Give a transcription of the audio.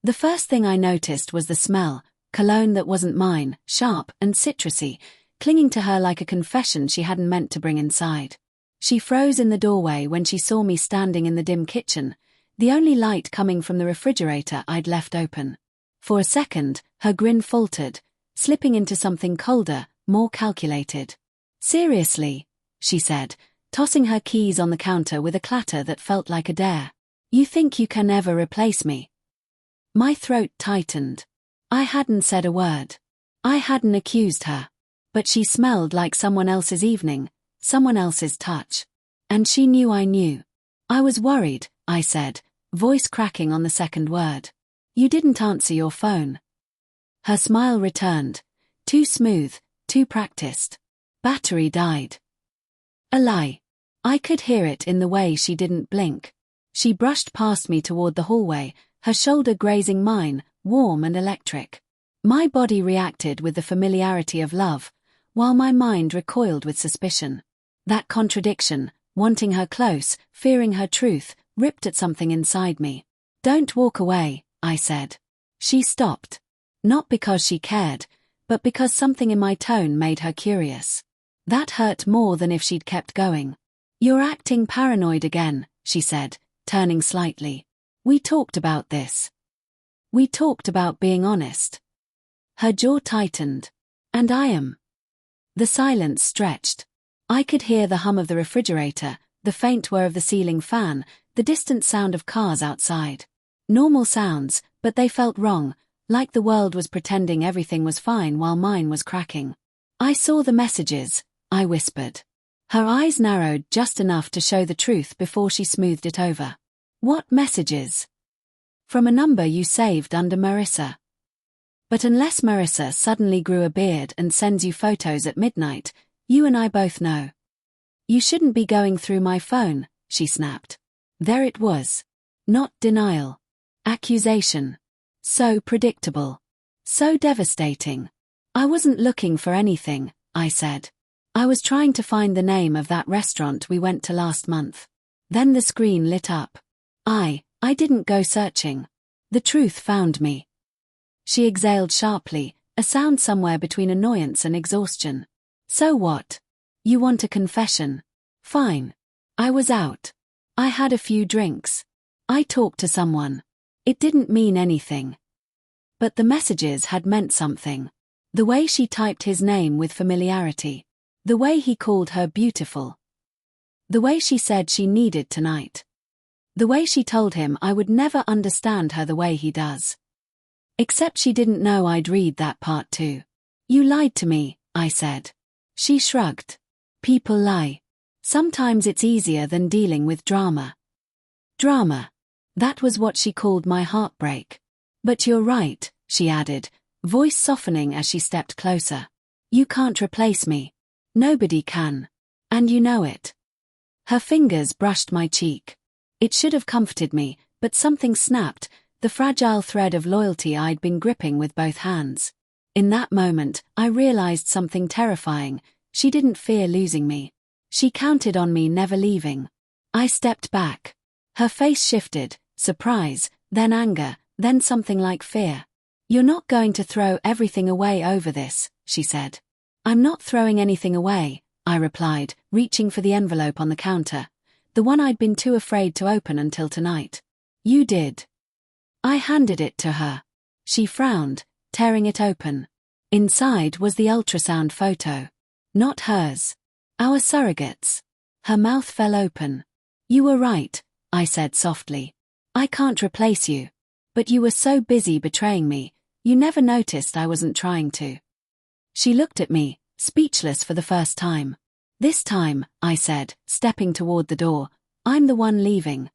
The first thing I noticed was the smell, cologne that wasn't mine, sharp and citrusy, clinging to her like a confession she hadn't meant to bring inside. She froze in the doorway when she saw me standing in the dim kitchen, the only light coming from the refrigerator I'd left open. For a second, her grin faltered, slipping into something colder, more calculated. "Seriously," she said, tossing her keys on the counter with a clatter that felt like a dare. "You think you can ever replace me?" My throat tightened. I hadn't said a word. I hadn't accused her. But she smelled like someone else's evening, someone else's touch. And she knew I knew. "I was worried," I said, voice cracking on the second word. "You didn't answer your phone." Her smile returned. Too smooth, too practiced. "Battery died." A lie. I could hear it in the way she didn't blink. She brushed past me toward the hallway, her shoulder grazing mine, warm and electric. My body reacted with the familiarity of love, while my mind recoiled with suspicion. That contradiction, wanting her close, fearing her truth, ripped at something inside me. "Don't walk away," I said. She stopped. Not because she cared, but because something in my tone made her curious. That hurt more than if she'd kept going. "You're acting paranoid again," she said, turning slightly. "We talked about this. We talked about being honest." Her jaw tightened. "And I am." The silence stretched. I could hear the hum of the refrigerator, the faint whir of the ceiling fan, the distant sound of cars outside. Normal sounds, but they felt wrong, like the world was pretending everything was fine while mine was cracking. "I saw the messages," I whispered. Her eyes narrowed just enough to show the truth before she smoothed it over. "What messages?" "From a number you saved under Marissa." "But unless Marissa suddenly grew a beard and sends you photos at midnight, you and I both know." "You shouldn't be going through my phone," she snapped. There it was. Not denial. Accusation. So predictable. So devastating. "I wasn't looking for anything," I said. "I was trying to find the name of that restaurant we went to last month." Then the screen lit up. I didn't go searching. The truth found me. She exhaled sharply, a sound somewhere between annoyance and exhaustion. "So what? You want a confession? Fine." I was out. I had a few drinks. I talked to someone. It didn't mean anything. But the messages had meant something. The way she typed his name with familiarity. The way he called her beautiful. The way she said she needed tonight. The way she told him I would never understand her the way he does. Except she didn't know I'd read that part too. "You lied to me," I said. She shrugged. "People lie. Sometimes it's easier than dealing with drama." Drama. That was what she called my heartbreak. "But you're right," she added, voice softening as she stepped closer. "You can't replace me. Nobody can. And you know it." Her fingers brushed my cheek. It should have comforted me, but something snapped, the fragile thread of loyalty I'd been gripping with both hands. In that moment, I realized something terrifying. She didn't fear losing me. She counted on me never leaving. I stepped back. Her face shifted, surprise, then anger, then something like fear. "You're not going to throw everything away over this," she said. "I'm not throwing anything away," I replied, reaching for the envelope on the counter. The one I'd been too afraid to open until tonight. "You did." I handed it to her. She frowned, tearing it open. Inside was the ultrasound photo. Not hers. Our surrogates. Her mouth fell open. "You were right," I said softly. "I can't replace you. But you were so busy betraying me, you never noticed I wasn't trying to." She looked at me, speechless for the first time. "This time," I said, stepping toward the door, "I'm the one leaving."